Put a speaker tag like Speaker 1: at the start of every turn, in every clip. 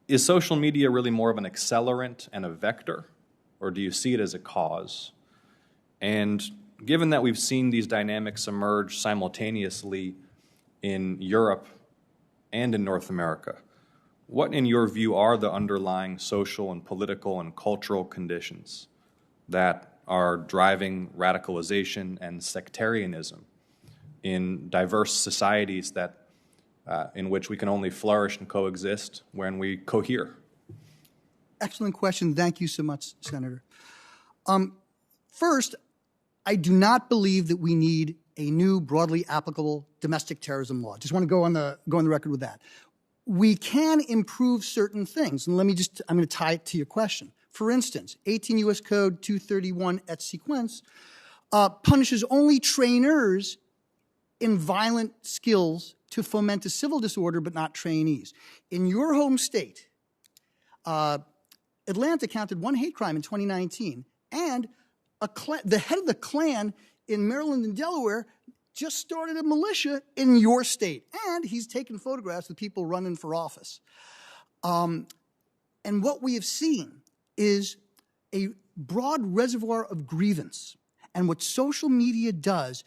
Speaker 1: is social media really more of an accelerant and a vector, or do you see it as a cause? And given that we've seen these dynamics emerge simultaneously in Europe and in North America, what, in your view, are the underlying social and political and cultural conditions that are driving radicalization and sectarianism in diverse societies that in which we can only flourish and coexist when we cohere?
Speaker 2: Excellent question. Thank you so much, Senator. First, I do not believe that we need a new broadly applicable domestic terrorism law. Just want to go on the record with that. We can improve certain things, and I'm going to tie it to your question. For instance, 18 U.S. Code 231 et sequence punishes only trainers in violent skills to foment a civil disorder, but not trainees. In your home state, Atlanta counted one hate crime in 2019, and the head of the Klan in Maryland and Delaware just started a militia in your state, and he's taken photographs of people running for office. And what we have seen is a broad reservoir of grievance. And what social media does,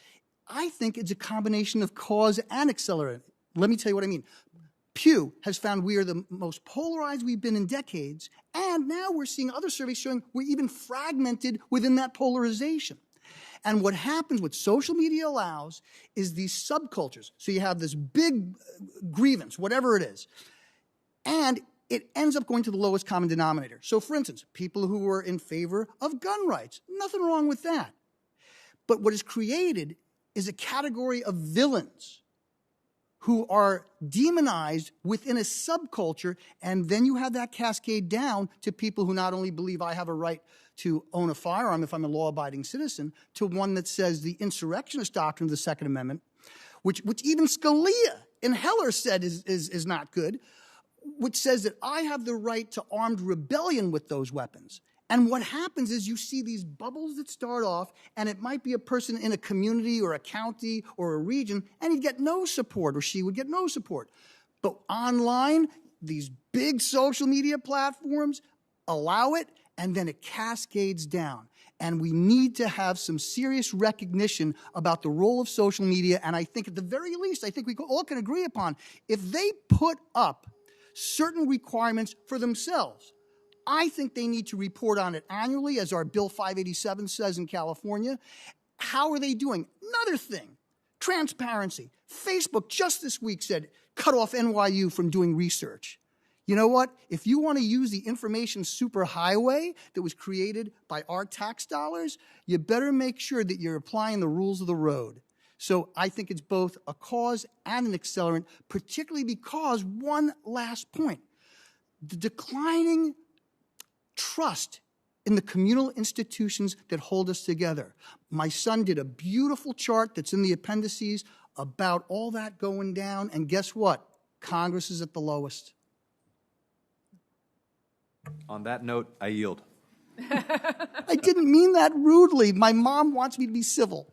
Speaker 2: I think it's a combination of cause and accelerant. Let me tell you what I mean. Pew has found we are the most polarized we've been in decades, and now we're seeing other surveys showing we're even fragmented within that polarization. And what happens, what social media allows, is these subcultures. So you have this big grievance, whatever it is, and it ends up going to the lowest common denominator. So for instance, people who were in favor of gun rights, nothing wrong with that. But what is created is a category of villains who are demonized within a subculture, and then you have that cascade down to people who not only believe I have a right to own a firearm if I'm a law-abiding citizen, to one that says the insurrectionist doctrine of the Second Amendment, which even Scalia in Heller said is not good, which says that I have the right to armed rebellion with those weapons. And what happens is you see these bubbles that start off, and it might be a person in a community or a county or a region, and he'd get no support, or she would get no support. But online, these big social media platforms allow it, and then it cascades down. And we need to have some serious recognition about the role of social media, and I think at the very least, I think we all can agree upon, if they put up certain requirements for themselves, I think they need to report on it annually, as our Bill 587 says in California. How are they doing? Another thing, transparency. Facebook just this week said, cut off NYU from doing research. You know what? If you want to use the information superhighway that was created by our tax dollars, you better make sure that you're applying the rules of the road. So I think it's both a cause and an accelerant, particularly because, one last point, the declining trust in the communal institutions that hold us together. My son did a beautiful chart that's in the appendices about all that going down, and guess what? Congress is at the lowest.
Speaker 1: On that note, I yield.
Speaker 2: I didn't mean that rudely. My mom wants me to be civil.